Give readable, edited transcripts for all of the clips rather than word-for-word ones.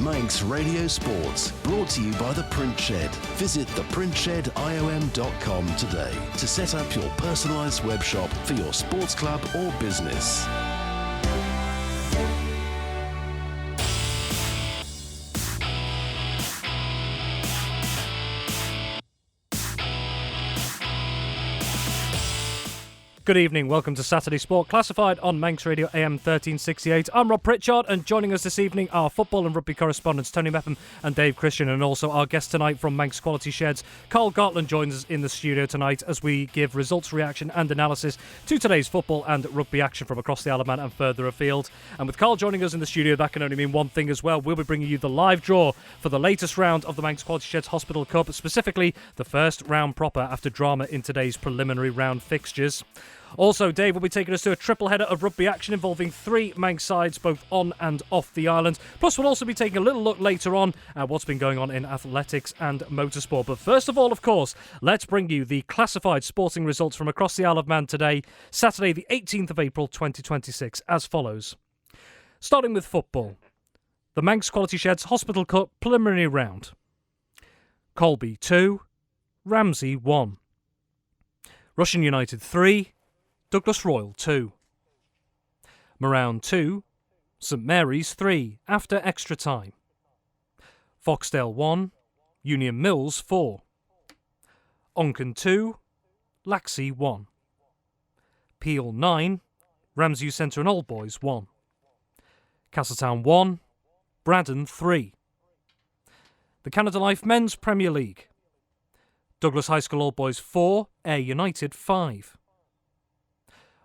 Manx Radio Sports, brought to you by the Pritchard. Visit theprintshediom.com today to set up your personalised web shop for your sports club or business. Good evening, welcome to Saturday Sport, classified on Manx Radio AM 1368. I'm Rob Pritchard, and joining us this evening are football and rugby correspondents Tony Mepham and Dave Christian, and also our guest tonight from Manx Quality Sheds, Karl Gartland, joins us in the studio tonight as we give results, reaction and analysis to today's football and rugby action from across the Isle of Man and further afield. And with Karl joining us in the studio, that can only mean one thing as well. We'll be bringing you the live draw for the latest round of the Manx Quality Sheds Hospital Cup, specifically the first round proper after drama in today's preliminary round fixtures. Also, Dave will be taking us to a triple header of rugby action involving three Manx sides, both on and off the island. Plus, we'll also be taking a little look later on at what's been going on in athletics and motorsport. But first of all, of course, let's bring you the classified sporting results from across the Isle of Man today, Saturday the 18th of April 2026, as follows. Starting with football. The Manx Quality Sheds Hospital Cup preliminary round. Colby 2, Ramsey 1. Russian United 3, Douglas Royal 2. Morown 2, St Mary's 3 after extra time. Foxdale 1, Union Mills 4. Onken 2, Laxey 1. Peel 9, Ramsey Centre and Old Boys 1. Castletown 1, Braddon 3. The Canada Life Men's Premier League. Douglas High School Old Boys 4, Ayr United 5.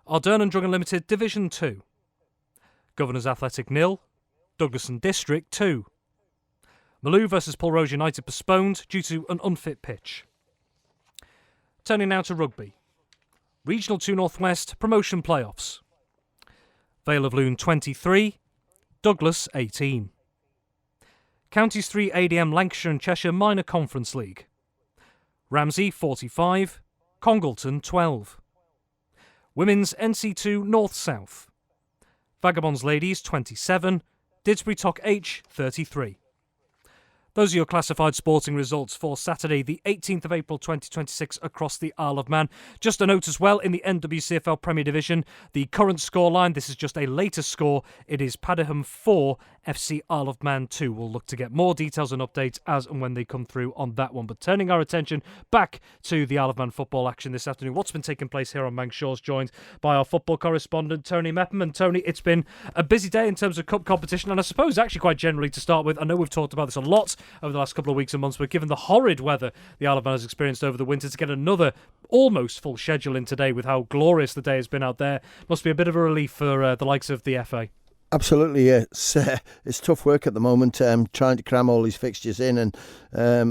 Ardern and Druggan Limited Division 2. Governors Athletic 0, Douglas and District 2. Maloo versus Pulrose United postponed due to an unfit pitch. Turning now to rugby. Regional 2 Northwest promotion playoffs. Vale of Loon 23, Douglas 18. Counties 3 ADM Lancashire and Cheshire Minor Conference League. Ramsey 45, Congleton 12. Women's NC2 North-South. Vagabonds Ladies 27, Didsbury Tock H 33. Those are your classified sporting results for Saturday, the 18th of April 2026 across the Isle of Man. Just a note as well, in the NWCFL Premier Division, the current scoreline, this is just a latest score, it is Padiham 4, FC Isle of Man 2. We'll look to get more details and updates as and when they come through on that one. But turning our attention back to the Isle of Man football action this afternoon, what's been taking place here on Manx Shores, joined by our football correspondent Tony Mepham. And Tony, it's been a busy day in terms of cup competition, and I suppose actually quite generally to start with. I know we've talked about this a lot over the last couple of weeks and months, but given the horrid weather the Isle of Man has experienced over the winter, to get another almost full schedule in today with how glorious the day has been out there must be a bit of a relief for the likes of the FA. Absolutely, yeah. It's tough work at the moment, trying to cram all these fixtures in, and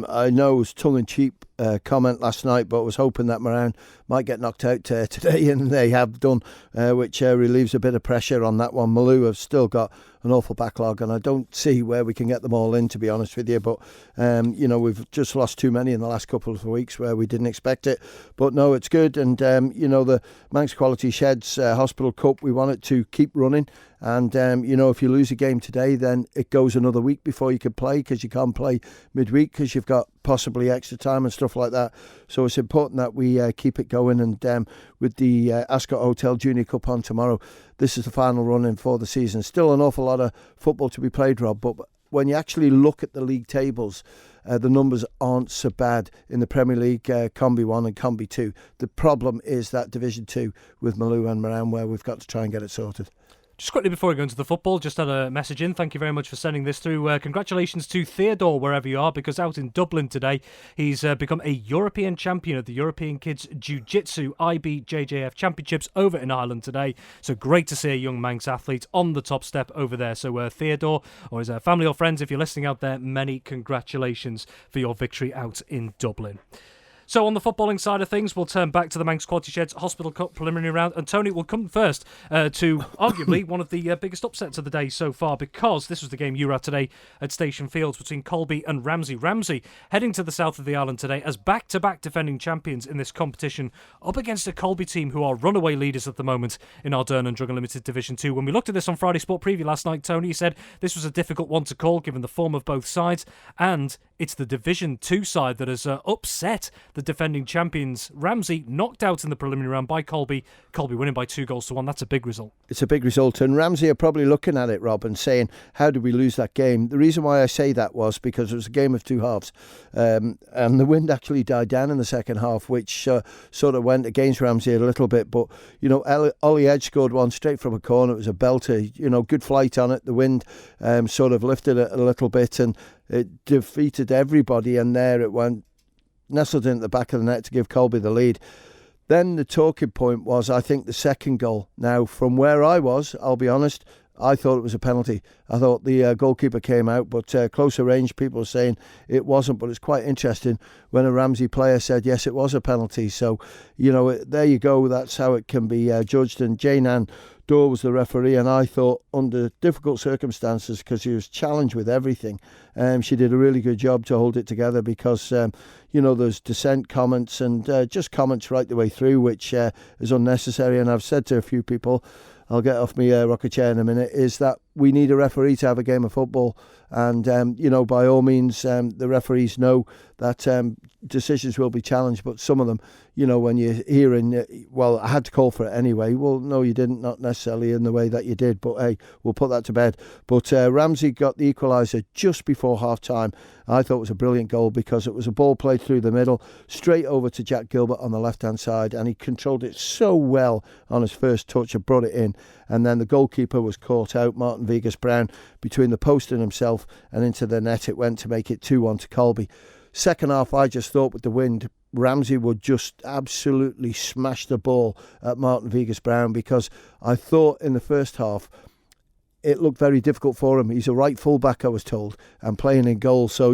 I know it was tongue-in-cheek comment last night, but I was hoping that Moran might get knocked out today, and they have done, which relieves a bit of pressure on that one. Maloo have still got an awful backlog, and I don't see where we can get them all in, to be honest with you. But we've just lost too many in the last couple of weeks where we didn't expect it. But no, it's good, and the Manx Quality Sheds Hospital Cup, we want it to keep running. And if you lose a game today, then it goes another week before you can play, because you can't play midweek because you've got possibly extra time and stuff like that. So it's important that we keep it going. And with the Ascot Hotel Junior Cup on tomorrow, this is the final run-in for the season. Still an awful lot of football to be played, Rob, but when you actually look at the league tables, the numbers aren't so bad in the Premier League, Combi 1 and Combi 2. The problem is that Division 2 with Maloo and Moran, where we've got to try and get it sorted. Just quickly before we go into the football, just had a message in. Thank you very much for sending this through. Congratulations to Theodore, wherever you are, because out in Dublin today, he's become a European champion at the European Kids Jiu-Jitsu IBJJF Championships over in Ireland today. So great to see a young Manx athlete on the top step over there. So Theodore, or his family or friends, if you're listening out there, many congratulations for your victory out in Dublin. So on the footballing side of things, we'll turn back to the Manx Quality Sheds Hospital Cup preliminary round. And Tony will come first to arguably one of the biggest upsets of the day so far, because this was the game you were at today at Station Fields between Colby and Ramsey. Ramsey heading to the south of the island today as back-to-back defending champions in this competition, up against a Colby team who are runaway leaders at the moment in Ardern and Drug Unlimited Division 2. When we looked at this on Friday Sport Preview last night, Tony said this was a difficult one to call given the form of both sides, and it's the Division 2 side that has upset the defending champions. Ramsey knocked out in the preliminary round by Colby. Colby winning by 2-1. That's a big result. It's a big result, and Ramsey are probably looking at it, Rob, and saying, how did we lose that game? The reason why I say that was because it was a game of two halves, and the wind actually died down in the second half, which sort of went against Ramsey a little bit. But, Ollie Edge scored one straight from a corner. It was a belter, good flight on it. The wind sort of lifted it a little bit, and it defeated everybody, and there it went, nestled in at the back of the net to give Colby the lead. Then the talking point was, I think, the second goal. Now, from where I was, I'll be honest, I thought it was a penalty. I thought the goalkeeper came out, but closer range people were saying it wasn't. But it's quite interesting when a Ramsey player said, yes, it was a penalty. So, there you go. That's how it can be judged. And Jane Ann Dorr was the referee, and I thought under difficult circumstances, because she was challenged with everything, she did a really good job to hold it together, because there's dissent comments and just comments right the way through, which is unnecessary. And I've said to a few people, I'll get off my rocker chair in a minute, is that we need a referee to have a game of football. And, by all means, the referees know that decisions will be challenged, but some of them, when you're hearing, I had to call for it anyway. Well, no, you didn't, not necessarily in the way that you did, but hey, we'll put that to bed. But Ramsey got the equaliser just before half-time. I thought it was a brilliant goal, because it was a ball played through the middle, straight over to Jack Gilbert on the left-hand side, and he controlled it so well on his first touch and brought it in. And then the goalkeeper was caught out, Martin Vegas-Brown, between the post and himself, and into the net it went to make it 2-1 to Colby. Second half, I just thought with the wind, Ramsey would just absolutely smash the ball at Martin Vegas-Brown, because I thought in the first half it looked very difficult for him. He's a right full-back, I was told, and playing in goal. So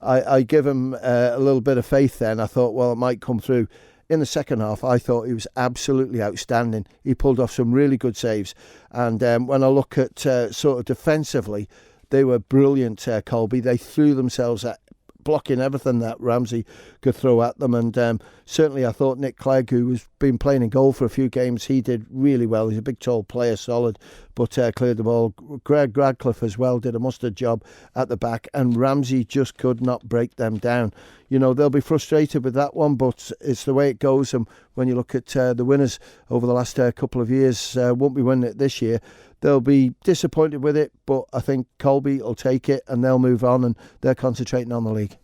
I give him a little bit of faith then. I thought, well, it might come through. In the second half, I thought he was absolutely outstanding. He pulled off some really good saves. And when I look at sort of defensively, they were brilliant, Colby. They threw themselves at blocking everything that Ramsey could throw at them. And certainly I thought Nick Clegg, who has been playing in goal for a few games, he did really well. He's a big, tall player, solid, but cleared the ball. Greg Radcliffe as well did a mustard job at the back, and Ramsey just could not break them down. They'll be frustrated with that one, but it's the way it goes. And when you look at the winners over the last couple of years, won't be winning it this year. They'll be disappointed with it, but I think Colby will take it and they'll move on, and they're concentrating on the league.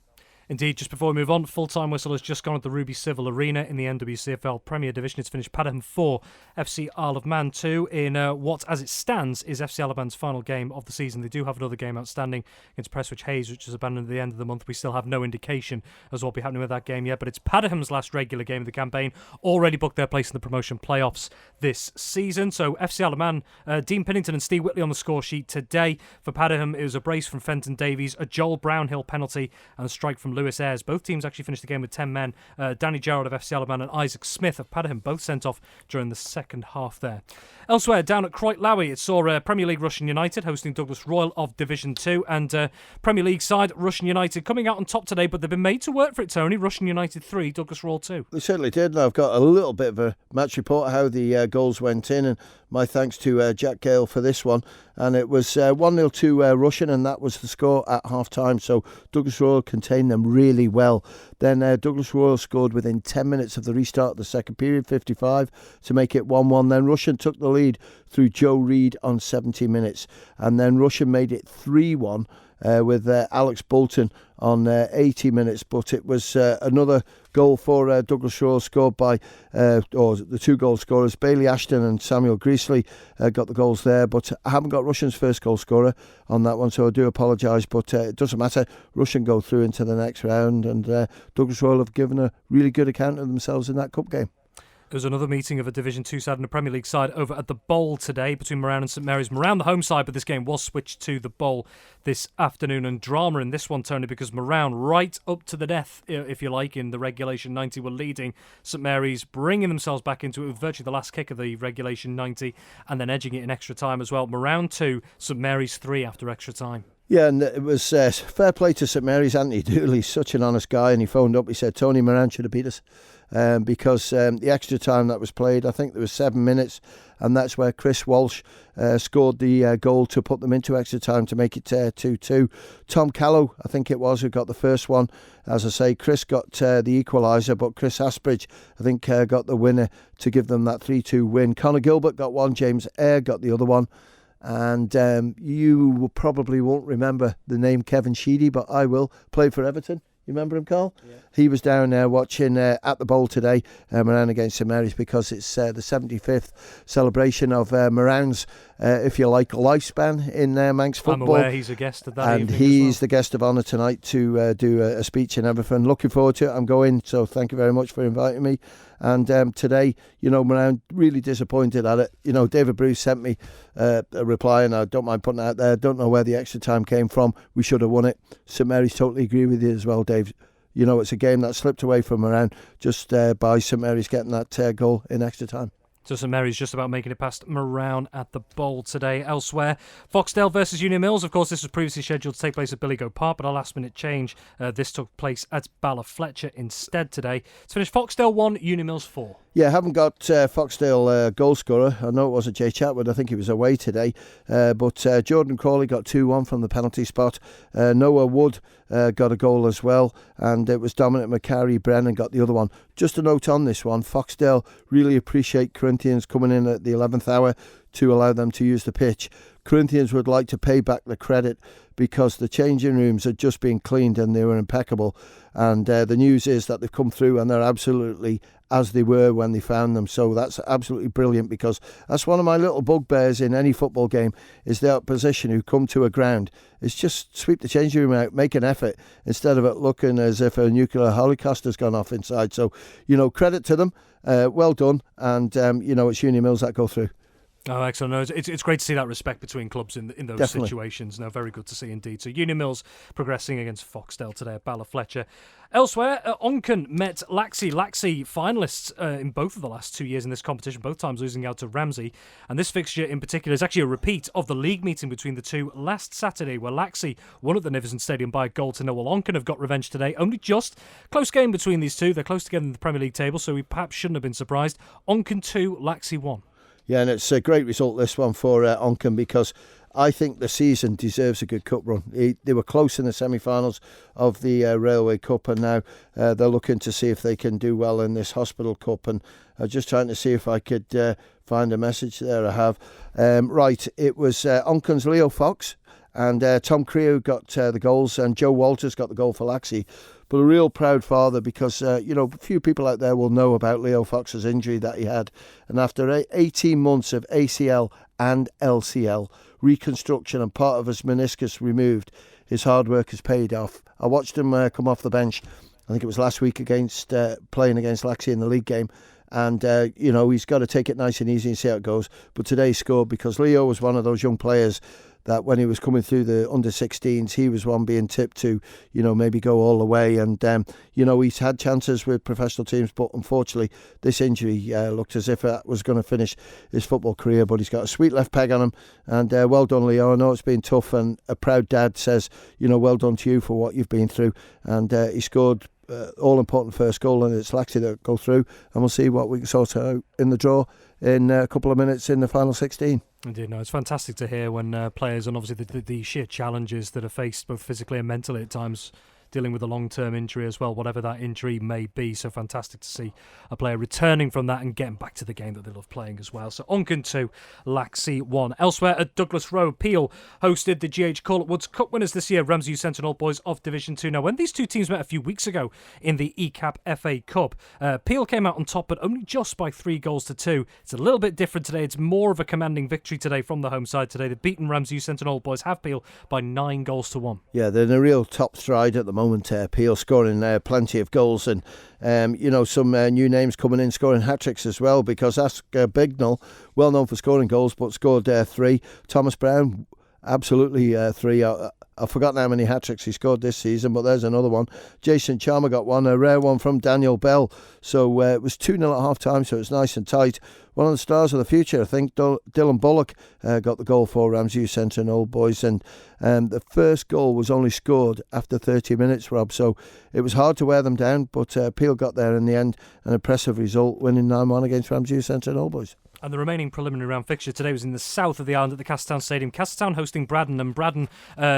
Indeed, just before we move on, full-time whistle has just gone at the Ruby Civil Arena in the NWCFL Premier Division. It's finished Padiham 4, FC Isle of Man 2 in what, as it stands, is FC Isle of Man's final game of the season. They do have another game outstanding against Prestwich Hayes, which is abandoned at the end of the month. We still have no indication as what will be happening with that game yet, but it's Padiham's last regular game of the campaign. Already booked their place in the promotion playoffs this season. So FC Isle of Man, Dean Pennington and Steve Whitley on the score sheet today. For Padiham, it was a brace from Fenton Davies, a Joel Brownhill penalty, and a strike from Lewis Ayres. Both teams actually finished the game with 10 men. Danny Gerrard of FC Isle of Man and Isaac Smith of Padiham both sent off during the second half there. Elsewhere, down at Croyt Lowy, it saw Premier League Russian United hosting Douglas Royal of Division 2, and Premier League side Russian United coming out on top today, but they've been made to work for it, Tony. Russian United 3, Douglas Royal 2. They certainly did, and I've got a little bit of a match report how the goals went in, and my thanks to Jack Gale for this one. And it was 1-0 to Russian, and that was the score at half-time. So Douglas Royal contained them really well. Then Douglas Royal scored within 10 minutes of the restart of the second period, 55, to make it 1-1. Then Russian took the lead through Joe Reid on 70 minutes. And then Russian made it 3-1 with Alex Bolton on 80 minutes. But it was another goal for Douglas Royal scored by, or the two goal scorers, Bailey Ashton and Samuel Greasley got the goals there. But I haven't got Russian's first goal scorer on that one, so I do apologise. But it doesn't matter. Russian go through into the next round, and Douglas Royal have given a really good account of themselves in that cup game. There's another meeting of a Division 2 side and a Premier League side over at the Bowl today between Moran and St Mary's. Moran the home side, but this game was switched to the Bowl this afternoon. And drama in this one, Tony, because Moran, right up to the death, if you like, in the regulation 90, were leading. St Mary's bringing themselves back into it with virtually the last kick of the regulation 90 and then edging it in extra time as well. Moran 2, St Mary's 3 after extra time. Yeah, and it was fair play to St Mary's. Anthony Dooley's such an honest guy, and he phoned up. He said Tony Moran should have beat us because the extra time that was played, I think there was 7 minutes, and that's where Chris Walsh scored the goal to put them into extra time to make it 2-2. Tom Callow, I think it was, who got the first one. As I say, Chris got the equaliser, but Chris Asbridge, I think, got the winner to give them that 3-2 win. Connor Gilbert got one, James Eyre got the other one. And you probably won't remember the name Kevin Sheedy, but I will. Played for Everton. You remember him, Karl? Yeah. He was down there watching at the Bowl today, Moran against St Mary's, because it's the 75th celebration of Moran's, if you like, lifespan in Manx football. I'm aware he's a guest of that and evening he's the guest of honour tonight to do a speech and everything. Looking forward to it. I'm going, so thank you very much for inviting me. And today, Moran really disappointed at it. David Bruce sent me a reply, and I don't mind putting it out there. Don't know where the extra time came from. We should have won it. St Mary's totally agree with you as well, Dave. It's a game that slipped away from Moran just by St Mary's getting that goal in extra time. So St Mary's just about making it past Moran at the Bowl today. Elsewhere, Foxdale versus Union Mills. Of course, this was previously scheduled to take place at Billygo Park, but a last-minute change. This took place at Ballafletcher instead today. It's finished Foxdale 1, Union Mills 4. Yeah, haven't got Foxdale goal scorer. I know it wasn't Jay Chatwood. I think he was away today. But Jordan Crawley got 2-1 from the penalty spot. Noah Wood got a goal as well. And it was Dominic McCarry Brennan got the other one. Just a note on this one. Foxdale really appreciate Corinthians coming in at the 11th hour to allow them to use the pitch. Corinthians would like to pay back the credit because the changing rooms had just been cleaned and they were impeccable. And the news is that they've come through and they're absolutely as they were when they found them. So that's absolutely brilliant, because that's one of my little bugbears in any football game, is the opposition who come to a ground is just sweep the changing room out, make an effort, instead of it looking as if a nuclear holocaust has gone off inside. So, credit to them. Well done. And, it's Union Mills that go through. Oh, excellent. No, it's great to see that respect between clubs in those Definitely. situations. No, very good to see indeed. So Union Mills progressing against Foxdale today at Ballafletcher. Elsewhere, Onken met Laxey. Laxey finalists in both of the last 2 years in this competition, both times losing out to Ramsey. And this fixture in particular is actually a repeat of the league meeting between the two last Saturday, where Laxey won at the Niverson Stadium by a goal to 0. Well, Onken have got revenge today. Only just. Close game between these two. They're close together in the Premier League table, so we perhaps shouldn't have been surprised. Onken 2, Laxey 1. Yeah, and it's a great result, this one, for Onken, because I think the season deserves a good cup run. They were close in the semi-finals of the Railway Cup, and now they're looking to see if they can do well in this Hospital Cup. And just trying to see if I could find a message there. I have. Right, it was Onken's Leo Fox and Tom Creo got the goals, and Joe Walters got the goal for Laxey. But a real proud father, because, a few people out there will know about Leo Fox's injury that he had. And after 18 months of ACL and LCL reconstruction and part of his meniscus removed, his hard work has paid off. I watched him come off the bench, I think it was last week, against playing against Laxey in the league game. And, he's got to take it nice and easy and see how it goes. But today he scored, because Leo was one of those young players that when he was coming through the under-16s, he was one being tipped to, maybe go all the way. And, he's had chances with professional teams, but unfortunately this injury looked as if that was going to finish his football career. But he's got a sweet left peg on him. And well done, Leo. I know it's been tough, and a proud dad says, well done to you for what you've been through. And he scored all-important first goal, and it's Laxey that go through. And we'll see what we can sort out in the draw in a couple of minutes in the final 16. Indeed, no, it's fantastic to hear when players, and obviously the sheer challenges that are faced both physically and mentally at times, dealing with a long-term injury as well, whatever that injury may be. So fantastic to see a player returning from that and getting back to the game that they love playing as well. So Onken 2, Laxey 1. Elsewhere at Douglas Road, Peel hosted the GH Corlett Woods Cup winners this year, Ramsey Youth Centre and Old Boys of Division 2. Now, when these two teams met a few weeks ago in the ECAP FA Cup, Peel came out on top, but only just by 3-2. It's a little bit different today. It's more of a commanding victory today from the home side today. They've beaten Ramsey Youth Centre and Old Boys, have Peel, by 9-1. Yeah, they're in a real top stride at the moment. moment. Peel scoring plenty of goals, and some new names coming in scoring hat-tricks as well, because that's Bignell, well known for scoring goals, but scored 3. Thomas Brown, absolutely 3. I've forgotten how many hat-tricks he scored this season, but there's another one. Jason Chalmer got one, a rare one from Daniel Bell. So it was 2-0 at half-time, so it's nice and tight. One of the stars of the future, I think, Dylan Bullock got the goal for Ramsey Youth Centre and Old Boys. And the first goal was only scored after 30 minutes, Rob. So it was hard to wear them down, but Peel got there in the end. An impressive result, winning 9-1 against Ramsey Youth Centre and Old Boys. And the remaining preliminary round fixture today was in the south of the island at the Castletown Stadium. Castletown hosting Braddon, and Braddon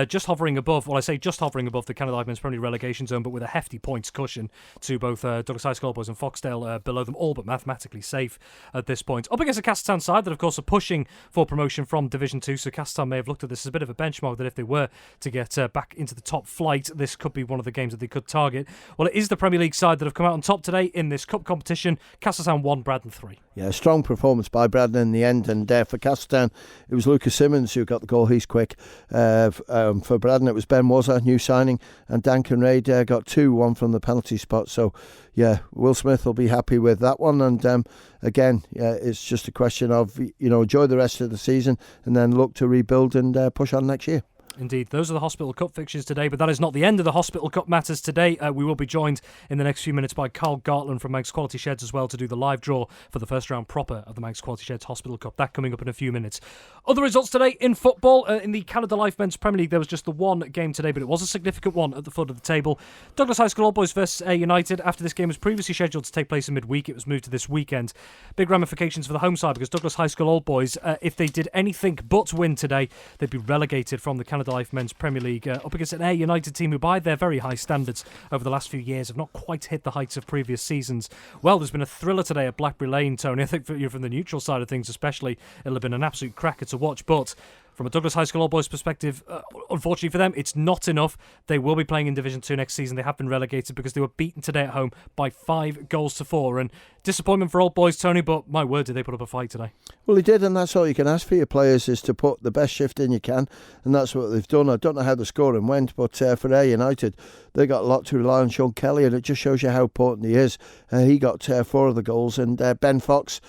just hovering above, well, I say just hovering above the Canada Live Men's Premier League relegation zone, but with a hefty points cushion to both Douglas High School Boys and Foxdale below them, all but mathematically safe at this point. Up against a Castletown side that, of course, are pushing for promotion from Division 2, so Castletown may have looked at this as a bit of a benchmark, that if they were to get back into the top flight, this could be one of the games that they could target. Well, it is the Premier League side that have come out on top today in this cup competition. Castletown 1, Braddon 3. Yeah, strong performance by Braddon in the end, and for Castletown it was Lucas Simmons who got the goal. He's quick. For Braddon it was Ben Wazza, new signing, and Dan Kinraid got 2, one from the penalty spot. So yeah, Will Smith will be happy with that one, and again, it's just a question of enjoy the rest of the season and then look to rebuild and push on next year. Indeed, those are the Hospital Cup fixtures today, but that is not the end of the Hospital Cup matters today. We will be joined in the next few minutes by Karl Gartland from Manx Quality Sheds as well to do the live draw for the first round proper of the Manx Quality Sheds Hospital Cup. That coming up in a few minutes. Other results today in football. In the Canada Life Men's Premier League, there was just the one game today, but it was a significant one at the foot of the table. Douglas High School Old Boys versus Ayr United. After this game was previously scheduled to take place in midweek, it was moved to this weekend. Big ramifications for the home side, because Douglas High School Old Boys, if they did anything but win today, they'd be relegated from the Canada Life Men's Premier League up against an Ayr United team who, by their very high standards over the last few years, have not quite hit the heights of previous seasons. Well, there's been a thriller today at Blackberry Lane, Tony. I think from the neutral side of things especially, it'll have been an absolute cracker to watch, but from a Douglas High School Old Boys perspective, unfortunately for them, it's not enough. They will be playing in Division 2 next season. They have been relegated because they were beaten today at home by 5-4. And disappointment for Old Boys, Tony, but my word, did they put up a fight today. Well, they did, and that's all you can ask for your players, is to put the best shift in you can, and that's what they've done. I don't know how the scoring went, but for Ayr United, they got a lot to rely on Sean Kelly, and it just shows you how important he is. He got 4 of the goals, and Ben Fox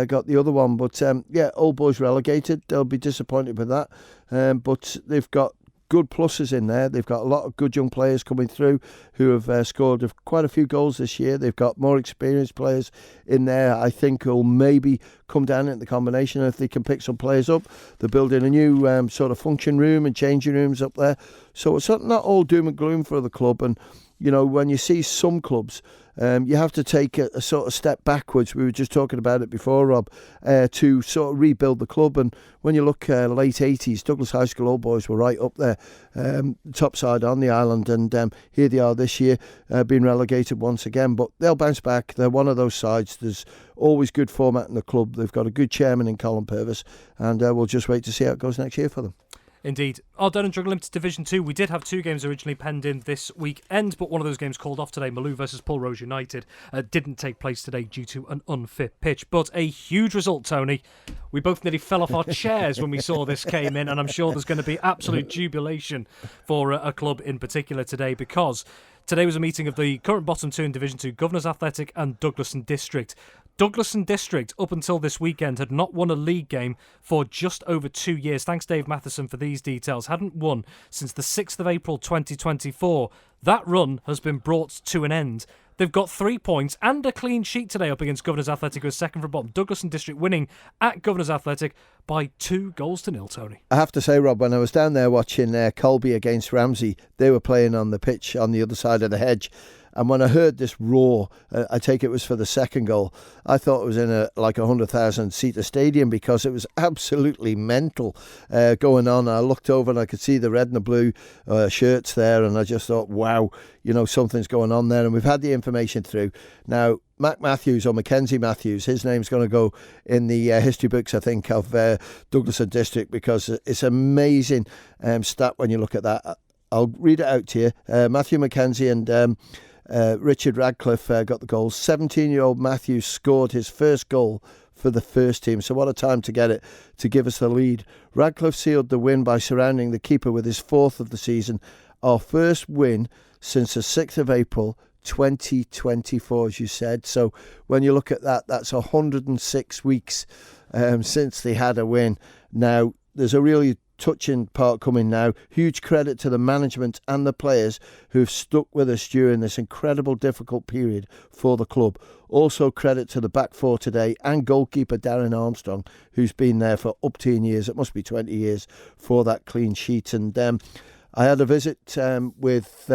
got the other one. But Old Boys relegated. They'll be disappointed with that. But they've got good pluses in there. They've got a lot of good young players coming through who have scored quite a few goals this year. They've got more experienced players in there, I think, who'll maybe come down in the combination if they can pick some players up. They're building a new sort of function room and changing rooms up there. So it's not all doom and gloom for the club. And when you see some clubs, you have to take a sort of step backwards. We were just talking about it before, Rob, to sort of rebuild the club. And when you look late 80s, Douglas High School Old Boys were right up there, top side on the island. And here they are this year, being relegated once again. But they'll bounce back. They're one of those sides. There's always good format in the club. They've got a good chairman in Colin Purvis. And we'll just wait to see how it goes next year for them. Indeed. Ardenne and Drug Limited Division 2. We did have 2 games originally penned in this weekend, but one of those games called off today, Maloo versus Pulrose United, didn't take place today due to an unfit pitch. But a huge result, Tony. We both nearly fell off our chairs when we saw this came in, and I'm sure there's going to be absolute jubilation for a club in particular today, because today was a meeting of the current bottom 2 in Division 2, Governors Athletic and Douglaston District. Douglaston District, up until this weekend, had not won a league game for just over 2 years. Thanks, Dave Matheson, for these details. Hadn't won since the 6th of April 2024. That run has been brought to an end. They've got 3 points and a clean sheet today up against Governors Athletic, who is second from bottom. Douglaston District winning at Governors Athletic by 2-0, Tony. I have to say, Rob, when I was down there watching Colby against Ramsey, they were playing on the pitch on the other side of the hedge. And when I heard this roar, I take it was for the second goal, I thought it was in a 100,000-seater stadium, because it was absolutely mental going on. I looked over and I could see the red and the blue shirts there, and I just thought, wow, something's going on there. And we've had the information through. Now, Mac Matthews, or Mackenzie Matthews, his name's going to go in the history books, I think, of Douglaston District, because it's amazing stat when you look at that. I'll read it out to you. Matthew Mackenzie and Richard Radcliffe got the goals. 17-year-old Matthews scored his first goal for the first team. So what a time to get it, to give us the lead. Radcliffe sealed the win by surrounding the keeper with his 4th of the season. Our first win since the 6th of April 2024, as you said. So when you look at that, that's 106 weeks since they had a win. Now, there's a really touching part coming now. Huge credit to the management and the players who've stuck with us during this incredible difficult period for the club. Also credit to the back four today and goalkeeper Darren Armstrong, who's been there for up to years, it must be 20 years, for that clean sheet. And I had a visit with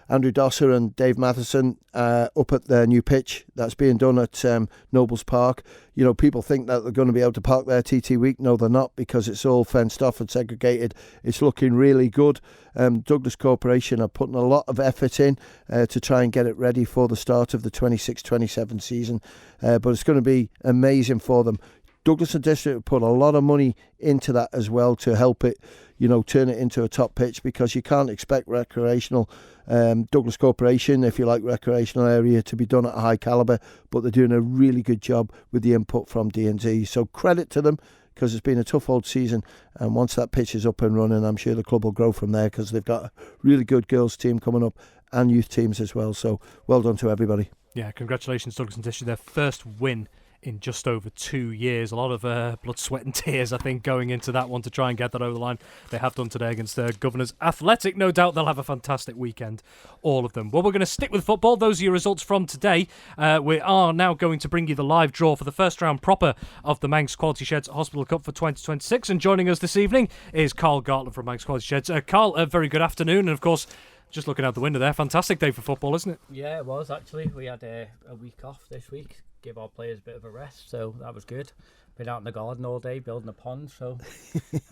Andrew Dosser and Dave Matheson up at their new pitch that's being done at Nobles Park. You know, people think that they're going to be able to park there TT week. No, they're not, because it's all fenced off and segregated. It's looking really good. Douglas Corporation are putting a lot of effort in to try and get it ready for the start of the 26-27 season. But it's going to be amazing for them. Douglas and District put a lot of money into that as well to help it, you know, turn it into a top pitch, because you can't expect recreational Douglas Corporation, if you like, recreational area to be done at a high calibre, but they're doing a really good job with the input from D&D. So credit to them, because it's been a tough old season, and once that pitch is up and running, I'm sure the club will grow from there, because they've got a really good girls team coming up and youth teams as well. So well done to everybody. Yeah, congratulations Douglas and District, their first win in just over 2 years. A lot of blood, sweat and tears, I think, going into that one to try and get that over the line. They have done today against Governors Athletic. No doubt they'll have a fantastic weekend, all of them. Well, we're going to stick with football. Those are your results from today. We are now going to bring you the live draw for the first round proper of the Manx Quality Sheds Hospital Cup for 2026. And joining us this evening is Karl Gartland from Manx Quality Sheds. Karl, a very good afternoon. And of course, just looking out the window there, fantastic day for football, isn't it? Yeah, it was actually. We had a week off this week, give our players a bit of a rest, so that was good. Been out in the garden all day building a pond, so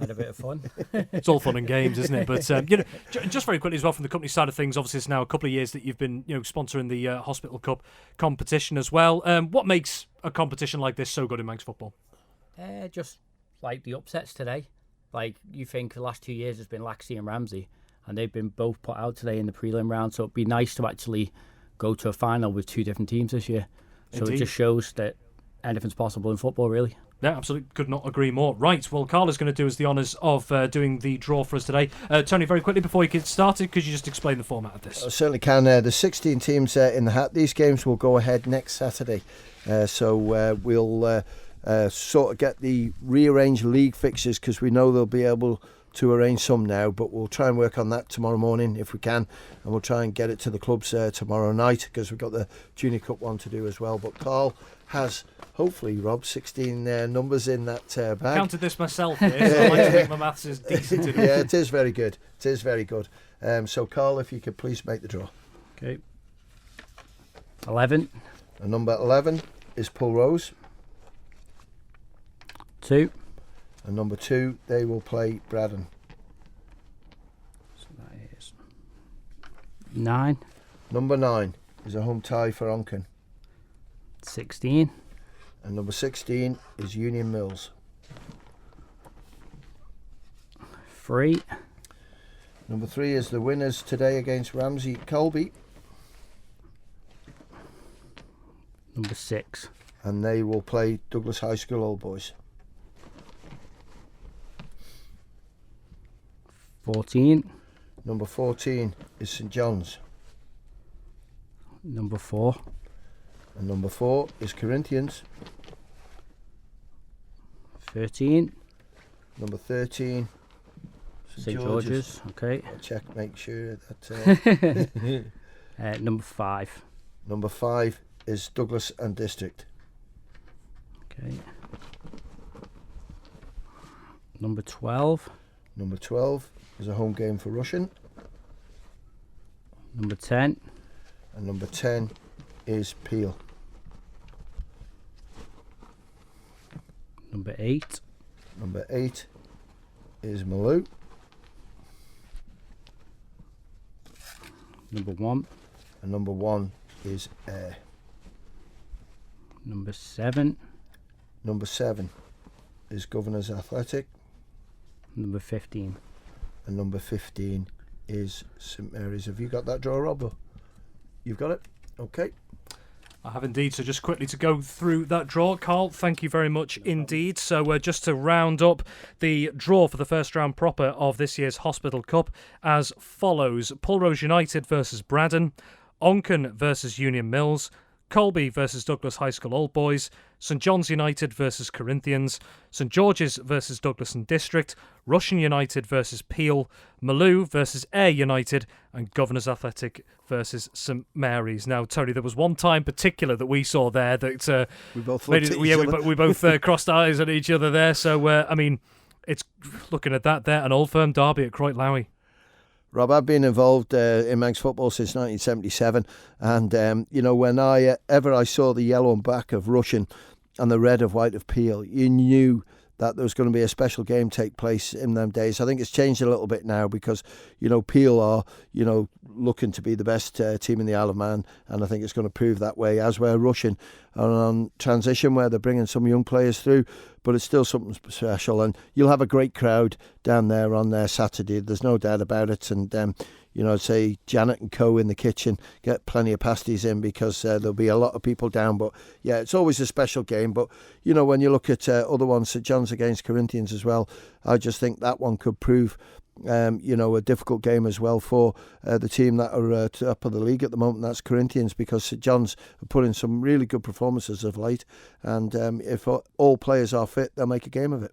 had a bit of fun. It's all fun and games, isn't it? But you know, just very quickly as well, from the company side of things, obviously it's now a couple of years that you've been, you know, sponsoring the Hospital Cup competition as well. What makes a competition like this so good in Manx football? Just like the upsets today. Like, you think the last 2 years has been Laxey and Ramsey, and they've been both put out today in the prelim round, so it'd be nice to actually go to a final with two different teams this year. So Indeed. It just shows that anything's possible in football, really. Yeah, absolutely. Could not agree more. Right, well, Karl is going to do us the honours of doing the draw for us today. Tony, very quickly, before you get started, could you just explain the format of this? I certainly can. There's 16 teams in the hat. These games will go ahead next Saturday. So we'll sort of get the rearranged league fixtures, because we know they'll be able to arrange some now, but we'll try and work on that tomorrow morning if we can, and we'll try and get it to the clubs tomorrow night, because we've got the Junior Cup one to do as well. But Karl has, hopefully, Rob, 16 numbers in that bag. I counted this myself here, so I like to think my maths is decent enough. Yeah, it is very good. It is very good. So Karl, if you could please make the draw. Okay. 11. And number 11 is Pulrose. 2. And number 2, they will play Braddon. So that is 9. Number 9 is a home tie for Onken. 16. And number 16 is Union Mills. 3. Number 3 is the winners today against Ramsey Colby. Number 6. And they will play Douglas High School Old Boys. 14. Number 14 is St John's. Number 4. And number 4 is Corinthians. 13. Number 13, St George's. Okay. I'll check, make sure that. Number 5. Number 5 is Douglas and District. Okay. Number 12. Number 12 is a home game for Russian. Number 10. And number 10 is Peel. Number 8. Number 8 is Malou. Number 1. And number 1 is Ayr. Number 7. Number 7 is Governors Athletic. Number 15. And number 15 is St Mary's. Have you got that draw, Rob? You've got it? Okay. I have indeed. So just quickly to go through that draw, Karl, thank you very much indeed. So just to round up the draw for the first round proper of this year's Hospital Cup as follows. Pulrose United versus Braddon, Onken versus Union Mills, Colby versus Douglas High School Old Boys, St John's United versus Corinthians, St George's versus Douglas and District, Russian United versus Peel, Maloo versus Ayr United, and Governors Athletic versus St Mary's. Now, Tony, there was one time particular that we saw there that we both we both crossed eyes at each other there. So, I mean, it's looking at that there, an Old Firm derby at Croyt Lowy. Rob, I've been involved in Manx football since 1977, and when I saw the yellow and black of Russian and the red of white of Peel, you knew that there was going to be a special game take place in them days. I think it's changed a little bit now because, Peel are, looking to be the best team in the Isle of Man, and I think it's going to prove that way, as where Russian are on transition, where they're bringing some young players through, but it's still something special, and you'll have a great crowd down there on Saturday, there's no doubt about it, and I'd say Janet and Co in the kitchen, get plenty of pasties in because there'll be a lot of people down. But yeah, it's always a special game. But, when you look at other ones, St John's against Corinthians as well, I just think that one could prove, a difficult game as well for the team that are top of the league at the moment. That's Corinthians, because St John's are putting some really good performances of late. And if all players are fit, they'll make a game of it.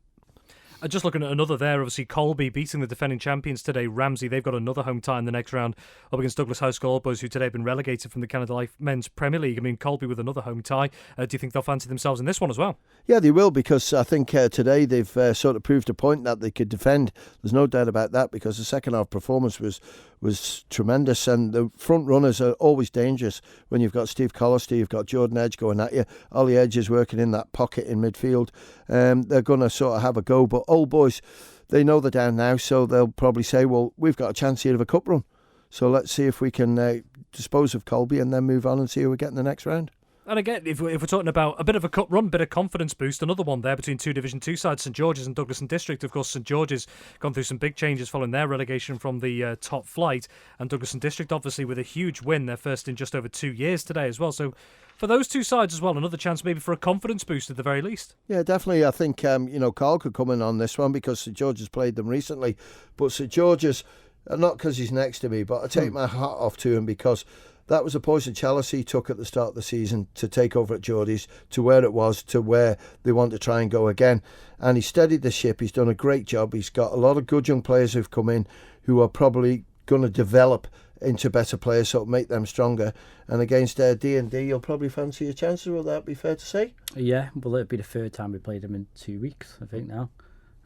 Just looking at another there, obviously Colby beating the defending champions today, Ramsey. They've got another home tie in the next round up against Douglas High School Old Boys, who today have been relegated from the Canada Life Men's Premier League. I mean, Colby with another home tie. Do you think they'll fancy themselves in this one as well? Yeah, they will, because I think today they've sort of proved a point that they could defend. There's no doubt about that, because the second half performance was tremendous, and the front runners are always dangerous when you've got Steve Collister, you've got Jordan Edge going at you, Ollie Edge is working in that pocket in midfield. They're going to sort of have a go, but Old Boys, they know they're down now, so they'll probably say, well, we've got a chance here of a cup run, so let's see if we can dispose of Colby and then move on and see who we get in the next round. And again, if we're talking about a bit of a cup run, bit of confidence boost, another one there between two Division 2 sides, St George's and Douglas and District. Of course, St George's gone through some big changes following their relegation from the top flight, and Douglas and District obviously with a huge win, their first in just over 2 years today as well. So for those two sides as well, another chance maybe for a confidence boost at the very least. Yeah, definitely. I think Karl could come in on this one because St George's played them recently, but St George's, not because he's next to me, but I take my hat off to him, because that was a poison chalice he took at the start of the season to take over at Geordie's to where it was, to where they want to try and go again. And he steadied the ship. He's done a great job. He's got a lot of good young players who've come in who are probably going to develop into better players, so it'll make them stronger. And against D&D, you'll probably fancy your chances. Will that be fair to say? Yeah, well, it'll be the third time we played them in 2 weeks, I think now.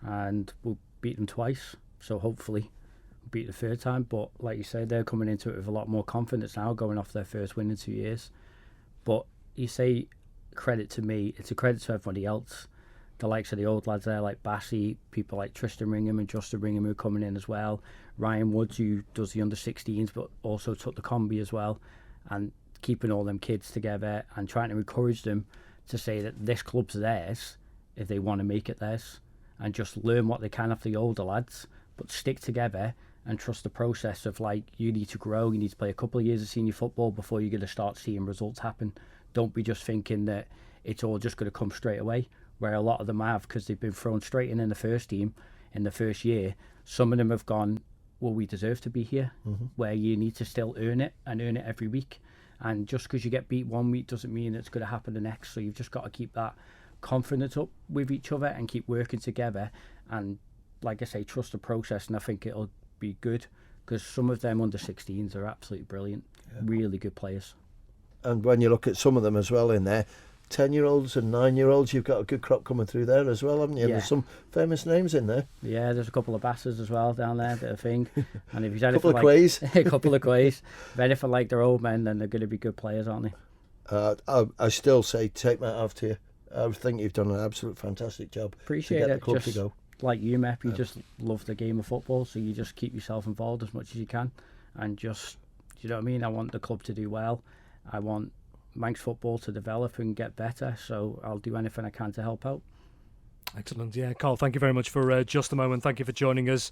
And we'll beat them twice, so hopefully beat the third time. But like you said, they're coming into it with a lot more confidence now, going off their first win in 2 years. But you say credit to me, it's a credit to everybody else. The likes of the old lads there, like Bassey, people like Tristan Ringham and Justin Ringham who are coming in as well. Ryan Woods, who does the under-16s but also took the combi as well, and keeping all them kids together and trying to encourage them to say that this club's theirs if they want to make it theirs, and just learn what they can off the older lads, but stick together and trust the process of, like, you need to grow, you need to play a couple of years of senior football before you're going to start seeing results happen. Don't be just thinking that it's all just going to come straight away, where a lot of them have, because they've been thrown straight in the first team in the first year. Some of them have gone, well, we deserve to be here, where you need to still earn it, and earn it every week. And just because you get beat 1 week doesn't mean it's going to happen the next. So you've just got to keep that confidence up with each other and keep working together. And like I say, trust the process, and I think it'll be good, because some of them under-16s are absolutely brilliant, really good players. And when you look at some of them as well in there, 10-year-olds and 9-year-olds, you've got a good crop coming through there as well, haven't you? Yeah. There's some famous names in there. Yeah, there's a couple of basses as well down there, bit of thing. And if you've had a couple of Quays. A couple of Quays. If anything like their old men, then they're going to be good players, aren't they? I still say take my hat off to you. I think you've done an absolute fantastic job. Appreciate to get it. the club just to go. Like you, Mep, you just love the game of football, so you just keep yourself involved as much as you can, and just, you know what I mean? I want the club to do well. I want Manx football to develop and get better, so I'll do anything I can to help out. Excellent. Yeah, Karl, thank you very much for just a moment. Thank you for joining us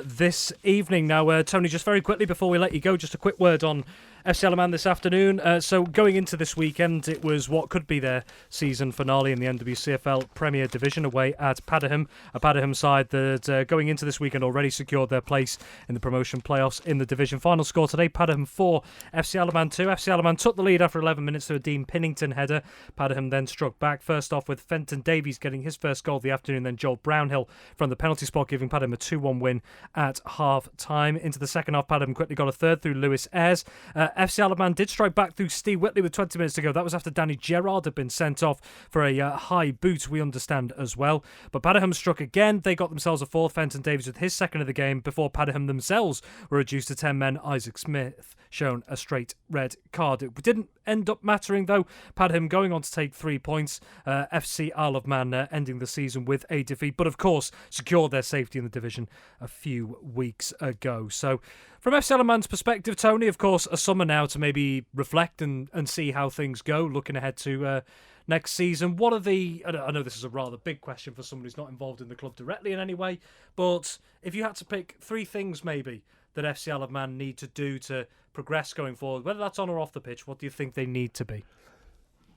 this evening. Now, Tony, just very quickly before we let you go, just a quick word on FC Alaman this afternoon. So going into this weekend, it was what could be their season finale in the NWCFL Premier Division away at Padiham. A Padiham side that going into this weekend already secured their place in the promotion playoffs in the division. Final score today, Padiham 4, FC Alaman 2. FC Alaman took the lead after 11 minutes through a Dean Pinnington header. Padiham then struck back, first off with Fenton Davies getting his first goal of the afternoon, then Joel Brownhill from the penalty spot, giving Padiham a 2-1 win at half-time. Into the second half, Padiham quickly got a third through Lewis Ayres. FC Alaman did strike back through Steve Whitley with 20 minutes to go. That was after Danny Gerrard had been sent off for a high boot, we understand as well. But Padiham struck again. They got themselves a fourth, Fenton Davies with his second of the game, before Padiham themselves were reduced to 10 men. Isaac Smith shown a straight red card. It didn't end up mattering though. Padiham going on to take 3 points. FC Isle of Man ending the season with a defeat, but of course secured their safety in the division a few weeks ago. So from FC Alaman's perspective, Tony, of course, a summer now to maybe reflect and see how things go, looking ahead to next season. What are the... I know this is a rather big question for someone who's not involved in the club directly in any way, but if you had to pick 3 things maybe that FC Alaman need to do to progress going forward, whether that's on or off the pitch, what do you think they need to be?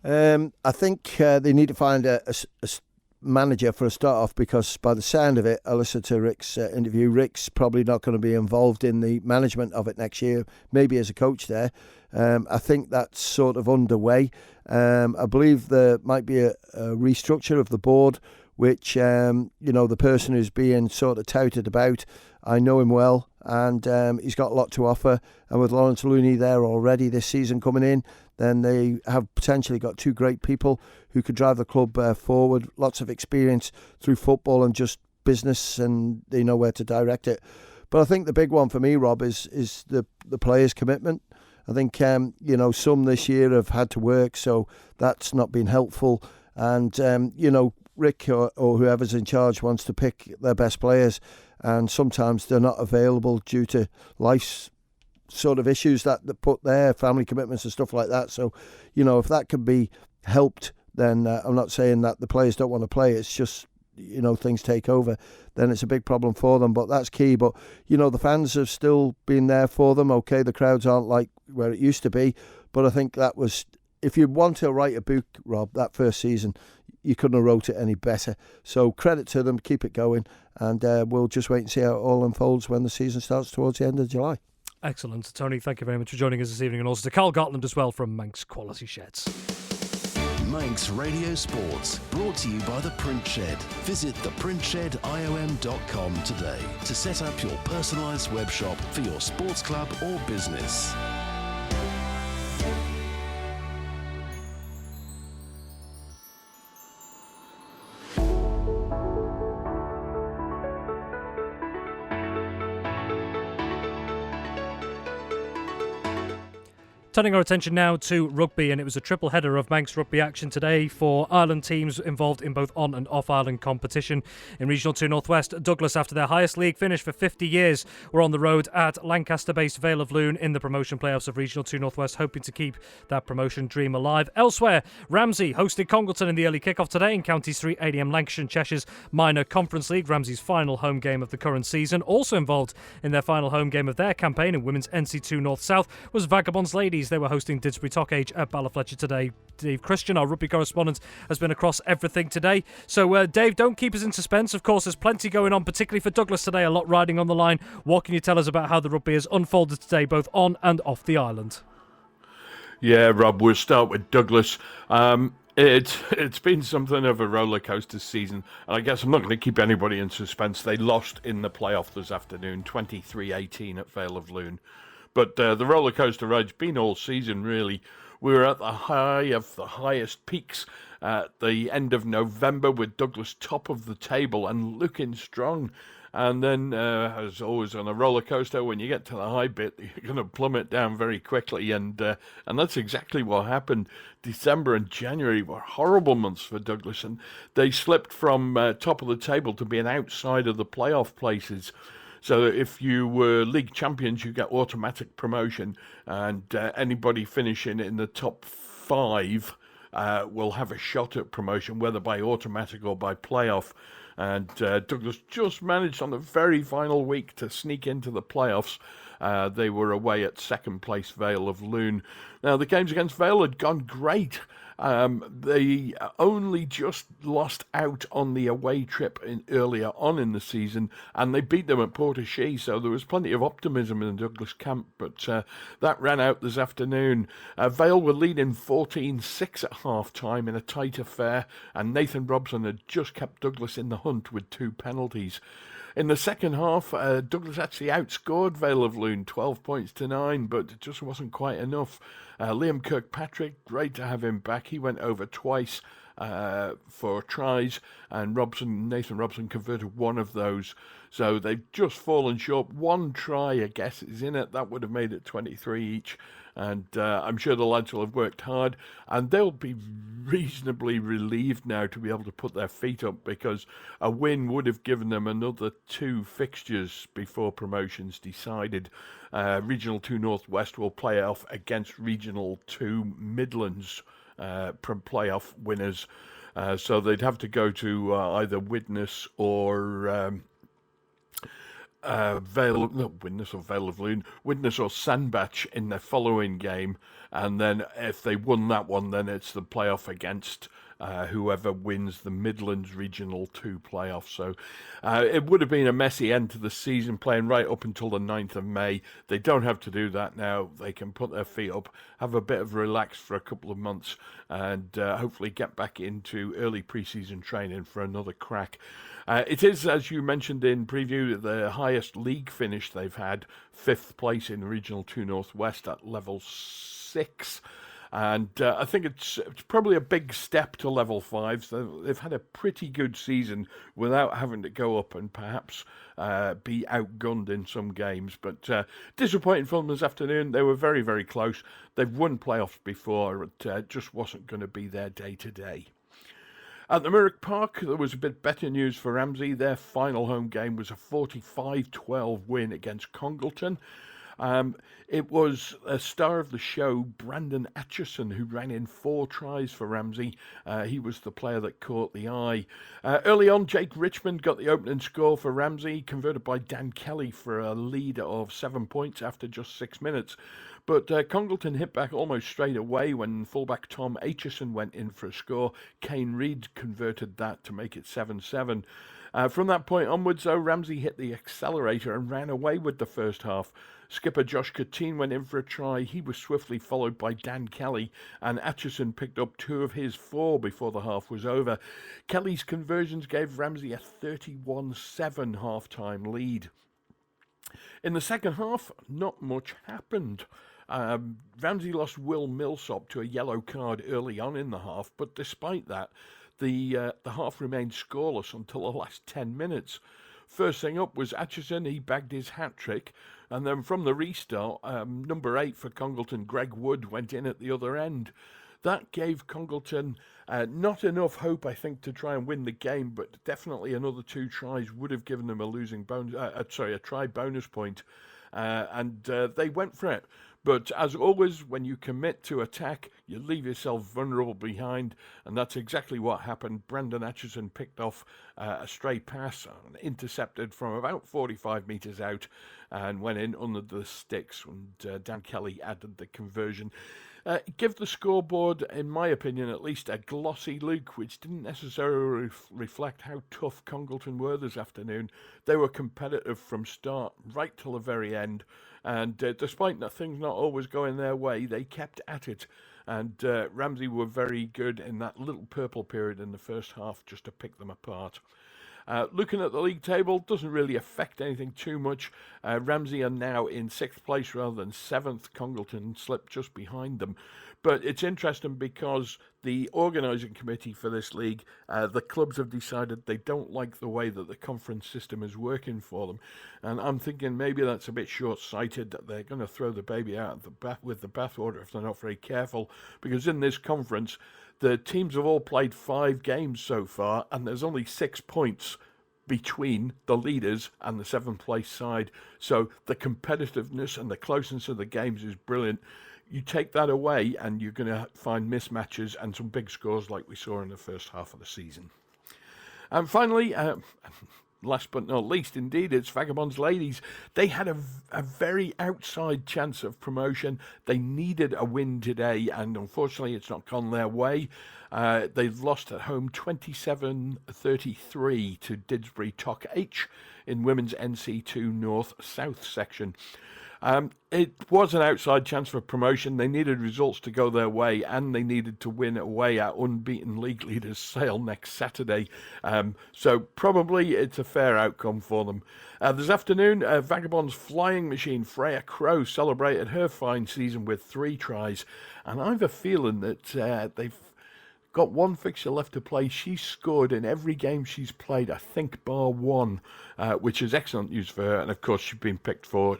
I think they need to find a manager for a start off, because by the sound of it, I listened to Rick's interview. Rick's probably not going to be involved in the management of it next year, maybe as a coach there. I think that's sort of underway. I believe there might be a restructure of the board, which, the person who's being sort of touted about, I know him well, and he's got a lot to offer. And with Lawrence Looney there already this season coming in, then they have potentially got 2 great people who could drive the club forward. Lots of experience through football and just business, and they know where to direct it. But I think the big one for me, Rob, is the players' commitment. I think, some this year have had to work, so that's not been helpful. And, Rick or whoever's in charge wants to pick their best players, and sometimes they're not available due to life's sort of issues that put there, family commitments and stuff like that. So, if that can be helped, then I'm not saying that the players don't want to play. It's just, things take over. Then it's a big problem for them, but that's key. But, the fans have still been there for them. Okay, the crowds aren't like where it used to be, but I think that was, if you want to write a book, Rob, that first season, you couldn't have wrote it any better. So credit to them, keep it going, and we'll just wait and see how it all unfolds when the season starts towards the end of July. Excellent. Tony, thank you very much for joining us this evening, and also to Karl Gartland as well from Manx Quality Sheds. Manx Radio Sports, brought to you by the Pritchard. Visit theprintshediom.com today to set up your personalised web shop for your sports club or business. Turning our attention now to rugby, and it was a triple header of Manx rugby action today for Ireland teams involved in both on and off Ireland competition. In Regional 2 Northwest, Douglas, after their highest league finish for 50 years, were on the road at Lancaster-based Vale of Loon in the promotion playoffs of Regional 2 Northwest, hoping to keep that promotion dream alive. Elsewhere, Ramsey hosted Congleton in the early kick-off today in Counties 3 ADM Lancashire and Cheshire's Minor Conference League, Ramsey's final home game of the current season. Also involved in their final home game of their campaign in Women's NC2 North-South was Vagabonds Ladies. They were hosting Didsbury Tockage at Ballafletcher today. Dave Christian, our rugby correspondent, has been across everything today. So, Dave, don't keep us in suspense. Of course, there's plenty going on, particularly for Douglas today, a lot riding on the line. What can you tell us about how the rugby has unfolded today, both on and off the island? Yeah, Rob, we'll start with Douglas. It's been something of a roller coaster season, and I guess I'm not going to keep anybody in suspense. They lost in the playoff this afternoon, 23-18 at Vale of Loon. But the roller coaster ride's been all season, really. We were at the high of the highest peaks at the end of November, with Douglas top of the table and looking strong. And then, as always on a roller coaster, when you get to the high bit, you're going to plummet down very quickly. And that's exactly what happened. December and January were horrible months for Douglas, and they slipped from top of the table to being outside of the playoff places. So if you were league champions, you get automatic promotion, and anybody finishing in the top 5 will have a shot at promotion, whether by automatic or by playoff. And Douglas just managed on the very final week to sneak into the playoffs. They were away at second place Vale of Loon. Now, the games against Vale had gone great. They only just lost out on the away trip earlier on in the season, and they beat them at Portishead, so there was plenty of optimism in the Douglas camp, but that ran out this afternoon. Vale were leading 14-6 at half-time in a tight affair, and Nathan Robson had just kept Douglas in the hunt with 2 penalties. In the second half, Douglas actually outscored Vale of Loon 12 points to 9, but it just wasn't quite enough. Liam Kirkpatrick, great to have him back. He went over twice for tries, and Nathan Robson converted one of those. So they've just fallen short. 1 try, I guess, is in it. That would have made it 23 each. And I'm sure the lads will have worked hard, and they'll be reasonably relieved now to be able to put their feet up, because a win would have given them another 2 fixtures before promotion's decided. Regional 2 Northwest will play off against Regional 2 Midlands playoff winners. So they'd have to go to either Widnes or Vale of Loon, Widnes or Sandbach in their following game, and then if they won that one, then it's the playoff against whoever wins the Midlands Regional 2 playoff. So it would have been a messy end to the season, playing right up until the 9th of May. They don't have to do that now. They can put their feet up, have a bit of relax for a couple of months, and hopefully get back into early pre-season training for another crack. It is, as you mentioned in preview, the highest league finish they've had, 5th place in Regional 2 Northwest at level 6. And I think it's probably a big step to level 5. So they've had a pretty good season without having to go up and perhaps be outgunned in some games. But disappointing for them this afternoon. They were very, very close. They've won playoffs before. It just wasn't going to be their day today. At the Murrick Park, there was a bit better news for Ramsey. Their final home game was a 45-12 win against Congleton. It was a star of the show, Brandon Atchison, who ran in 4 tries for Ramsey. He was the player that caught the eye. Early on, Jake Richmond got the opening score for Ramsey, converted by Dan Kelly for a lead of 7 points after just 6 minutes. But Congleton hit back almost straight away when fullback Tom Aitchison went in for a score. Kane Reid converted that to make it 7-7. From that point onwards, though, Ramsey hit the accelerator and ran away with the first half. Skipper Josh Curtin went in for a try. He was swiftly followed by Dan Kelly, and Atchison picked up 2 of his 4 before the half was over. Kelly's conversions gave Ramsey a 31-7 half-time lead. In the second half, not much happened. Ramsey lost Will Millsop to a yellow card early on in the half, but despite that, the half remained scoreless until the last 10 minutes. First thing up was Atchison. He bagged his hat-trick, and then from the restart, number 8 for Congleton, Greg Wood, went in at the other end. That gave Congleton not enough hope, I think, to try and win the game, but definitely another 2 tries would have given them a try bonus point, and they went for it. But as always, when you commit to attack, you leave yourself vulnerable behind, and that's exactly what happened. Brandon Atchison picked off a stray pass, intercepted from about 45 metres out, and went in under the sticks, and Dan Kelly added the conversion. Give the scoreboard, in my opinion at least, a glossy look, which didn't necessarily reflect how tough Congleton were this afternoon. They were competitive from start right till the very end, and despite things not always going their way, they kept at it. And Ramsey were very good in that little purple period in the first half just to pick them apart. Looking at the league table, doesn't really affect anything too much. Ramsey are now in 6th place rather than 7th. Congleton slipped just behind them. But it's interesting because the organising committee for this league, the clubs have decided they don't like the way that the conference system is working for them. And I'm thinking maybe that's a bit short-sighted, that they're going to throw the baby out with the bathwater if they're not very careful. Because in this conference, the teams have all played 5 games so far, and there's only 6 points between the leaders and the 7th place side. So the competitiveness and the closeness of the games is brilliant. You take that away and you're going to find mismatches and some big scores like we saw in the first half of the season. And finally, last but not least, indeed, it's Vagabonds Ladies. They had a very outside chance of promotion. They needed a win today, and unfortunately it's not gone their way. They've lost at home 27-33 to Didsbury Toc H in women's NC2 North-South section. It was an outside chance for promotion. They needed results to go their way, and they needed to win away at unbeaten league leaders Sale next Saturday. So probably it's a fair outcome for them. This afternoon, Vagabond's flying machine Freya Crow celebrated her fine season with 3 tries, and I have a feeling that they've got one fixture left to play. She's scored in every game she's played, I think, bar one, which is excellent news for her. And of course, she's been picked for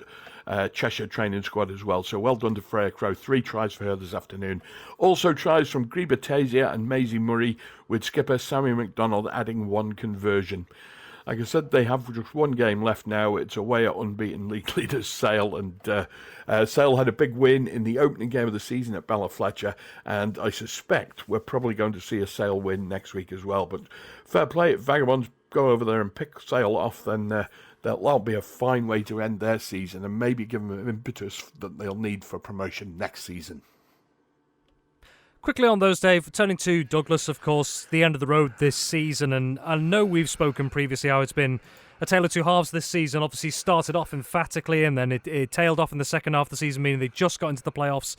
Cheshire training squad as well. So well done to Freya Crow. 3 tries for her this afternoon. Also tries from Greba Tasia and Maisie Murray, with skipper Sammy McDonald adding 1 conversion. Like I said, they have just 1 game left now. It's away at unbeaten league leaders Sale, and Sale had a big win in the opening game of the season at Ballafletcher, and I suspect we're probably going to see a Sale win next week as well. But fair play, if Vagabonds go over there and pick Sale off, then that'll be a fine way to end their season, and maybe give them an impetus that they'll need for promotion next season. Quickly on those, Dave, turning to Douglas, of course, the end of the road this season, and I know we've spoken previously how it's been a tale of two halves this season. Obviously started off emphatically, and then it tailed off in the second half of the season, meaning they just got into the playoffs.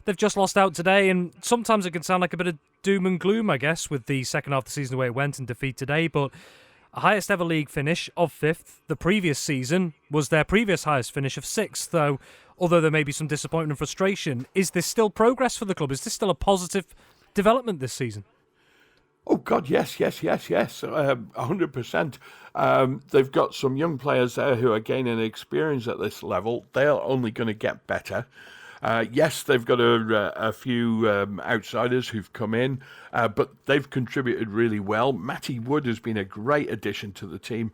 They've just lost out today, and sometimes it can sound like a bit of doom and gloom, I guess, with the second half of the season, the way it went, and defeat today, but a highest ever league finish of 5th. The previous season was their previous highest finish of 6th, though. Although there may be some disappointment and frustration, is this still progress for the club? Is this still a positive development this season? Oh, God, yes, 100%. They've got some young players there who are gaining experience at this level. They're only going to get better. Yes, they've got a few outsiders who've come in, but they've contributed really well. Matty Wood has been a great addition to the team.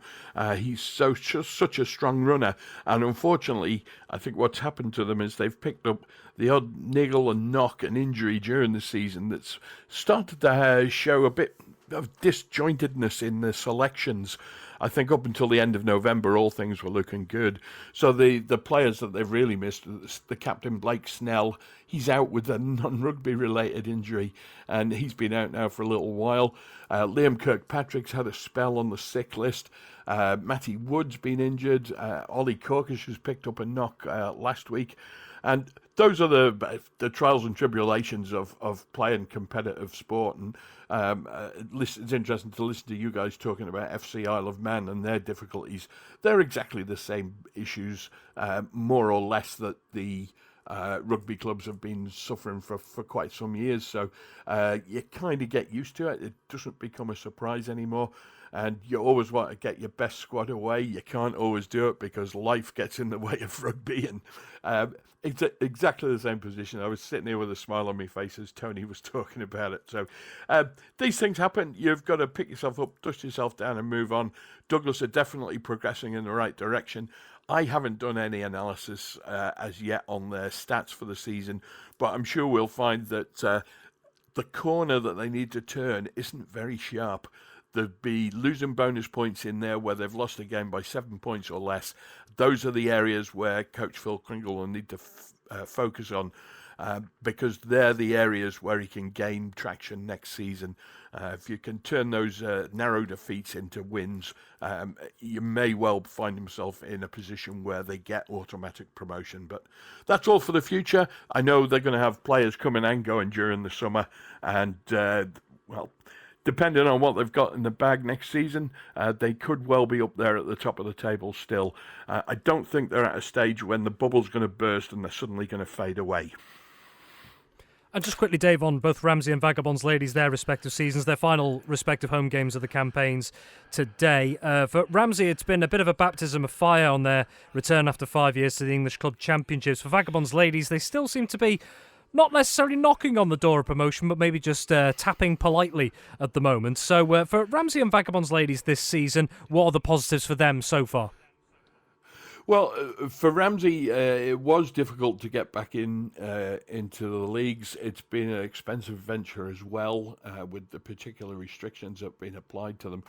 He's such a strong runner, and unfortunately, I think what's happened to them is they've picked up the odd niggle and knock and injury during the season that's started to show a bit of disjointedness in the selections. I think up until the end of November, all things were looking good. So the players that they've really missed, the captain Blake Snell, he's out with a non-rugby related injury, and he's been out now for a little while. Liam Kirkpatrick's had a spell on the sick list. Matty Wood's been injured. Ollie Corkish has picked up a knock last week. And those are the trials and tribulations of playing competitive sport. And it's interesting to listen to you guys talking about FC Isle of Man and their difficulties. They're exactly the same issues, more or less, that the rugby clubs have been suffering for quite some years. So you kind of get used to it. It doesn't become a surprise anymore. And you always want to get your best squad away. You can't always do it because life gets in the way of rugby. And it's exactly the same position. I was sitting here with a smile on my face as Tony was talking about it. So these things happen. You've got to pick yourself up, dust yourself down and move on. Douglas are definitely progressing in the right direction. I haven't done any analysis as yet on their stats for the season, but I'm sure we'll find that the corner that they need to turn isn't very sharp. There'd be losing bonus points in there where they've lost a game by 7 points or less. Those are the areas where Coach Phil Kringle will need to focus on because they're the areas where he can gain traction next season. If you can turn those narrow defeats into wins, you may well find himself in a position where they get automatic promotion. But that's all for the future. I know they're going to have players coming and going during the summer, and depending on what they've got in the bag next season, they could well be up there at the top of the table still. I don't think they're at a stage when the bubble's going to burst and they're suddenly going to fade away. And just quickly, Dave, on both Ramsey and Vagabonds Ladies, their respective seasons, their final respective home games of the campaigns today. For Ramsey, it's been a bit of a baptism of fire on their return after 5 years to the English Club Championships. For Vagabonds Ladies, they still seem to be not necessarily knocking on the door of promotion, but maybe just tapping politely at the moment. So for Ramsey and Vagabonds Ladies this season, what are the positives for them so far? Well, for Ramsey, it was difficult to get back into the leagues. It's been an expensive venture as well, with the particular restrictions that have been applied to them.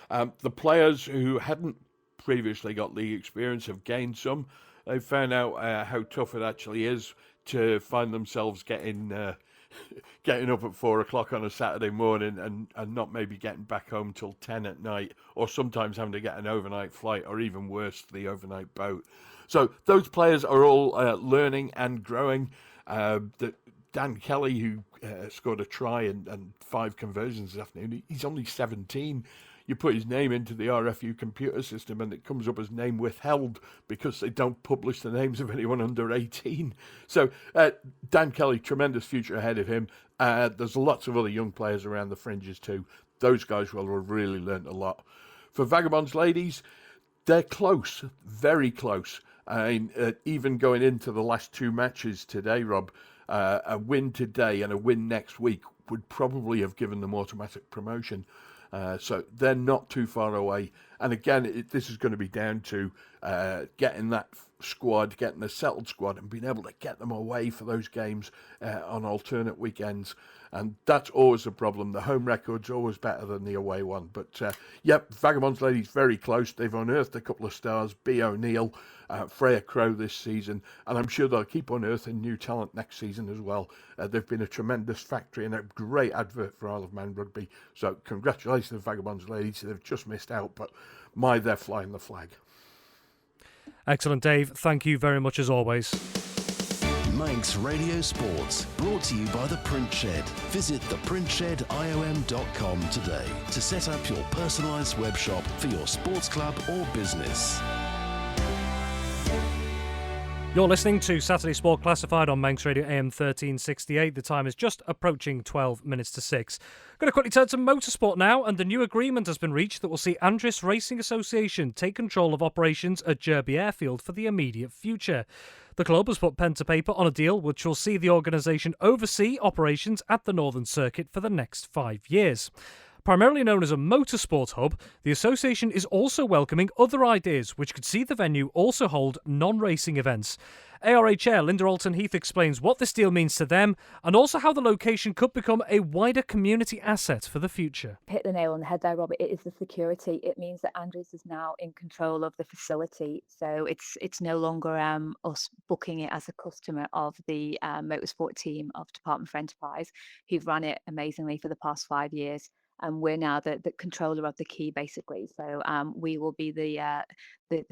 The players who hadn't previously got league experience have gained some. They've found out how tough it actually is to find themselves getting up at 4 o'clock on a Saturday morning and not maybe getting back home till 10 at night, or sometimes having to get an overnight flight, or even worse, the overnight boat. So those players are all learning and growing. Dan Kelly, who scored a try and 5 conversions this afternoon, he's only 17. You put his name into the RFU computer system and it comes up as name withheld because they don't publish the names of anyone under 18. So Dan Kelly, tremendous future ahead of him. There's lots of other young players around the fringes too. Those guys will have really learnt a lot. For Vagabonds ladies, they're close, very close. I mean, even going into the last 2 matches today, Rob, a win today and a win next week would probably have given them automatic promotion. So they're not too far away. And again, this is going to be down to getting that squad, getting a settled squad and being able to get them away for those games on alternate weekends. And that's always a problem. The home record's always better than the away one. But, Vagabonds ladies very close. They've unearthed a couple of stars, B. O'Neill, Freya Crow this season. And I'm sure they'll keep unearthing new talent next season as well. They've been a tremendous factory and a great advert for Isle of Man rugby. So congratulations to the Vagabonds ladies. They've just missed out, but they're flying the flag. Excellent, Dave. Thank you very much as always. Manx Radio Sports, brought to you by The Print Shed. Visit theprintshed.iom.com today to set up your personalised web shop for your sports club or business. You're listening to Saturday Sport Classified on Manx Radio AM 1368. The time is just approaching 12 minutes to 6. Going to quickly turn to motorsport now, and the new agreement has been reached that will see Andris Racing Association take control of operations at Derby Airfield for the immediate future. The club has put pen to paper on a deal which will see the organisation oversee operations at the Northern Circuit for the next 5 years. Primarily known as a motorsport hub, the association is also welcoming other ideas which could see the venue also hold non-racing events. ARA Chair Linda Alton-Heath explains what this deal means to them and also how the location could become a wider community asset for the future. Hit the nail on the head there, Robert. It is the security. It means that Andrews is now in control of the facility. So it's no longer us booking it as a customer of the motorsport team of Department for Enterprise, who've run it amazingly for the past 5 years. And we're now the controller of the key, basically. So we will be the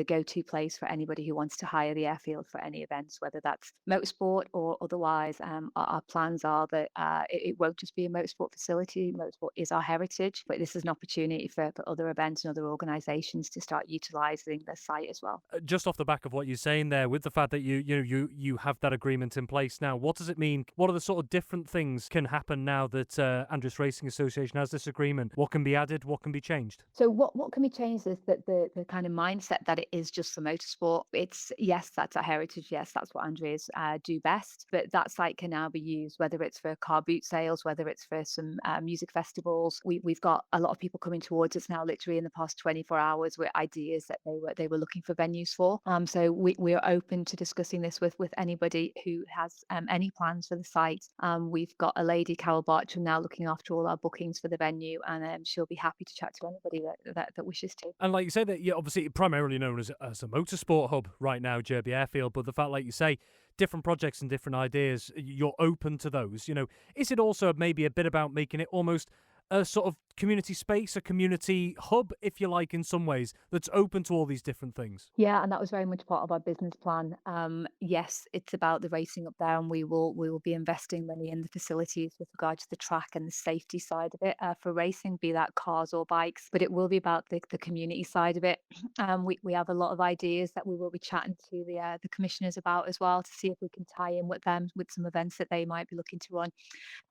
go-to place for anybody who wants to hire the airfield for any events, whether that's motorsport or otherwise. Our plans are that it won't just be a motorsport facility. Motorsport is our heritage, but this is an opportunity for other events and other organisations to start utilising the site as well. Just off the back of what you're saying there, with the fact that you have that agreement in place now, what does it mean? What are the sort of different things can happen now that Andris Racing Association has this agreement? What can be added? What can be changed? So what can be changed is that the kind of mindset that it is just for motorsport. It's, yes, that's our heritage. Yes, that's what Andreas do best. But that site can now be used, whether it's for car boot sales, whether it's for some music festivals. We've got a lot of people coming towards us now, literally in the past 24 hours, with ideas that they were looking for venues for. So we are open to discussing this with anybody who has any plans for the site. We've got a lady, Karl, now looking after all our bookings for the venue, and she'll be happy to chat to anybody that wishes to. And like you say, that you're obviously primarily known as a motorsport hub right now, Derby Airfield, but the fact, like you say, different projects and different ideas, you're open to those. Is it also maybe a bit about making it almost a sort of community space, a community hub, if you like, in some ways, that's open to all these different things? Yeah, and that was very much part of our business plan. Yes, it's about the racing up there, and we will be investing money in the facilities with regard to the track and the safety side of it for racing, be that cars or bikes. But it will be about the community side of it. We have a lot of ideas that we will be chatting to the commissioners about as well, to see if we can tie in with them with some events that they might be looking to run.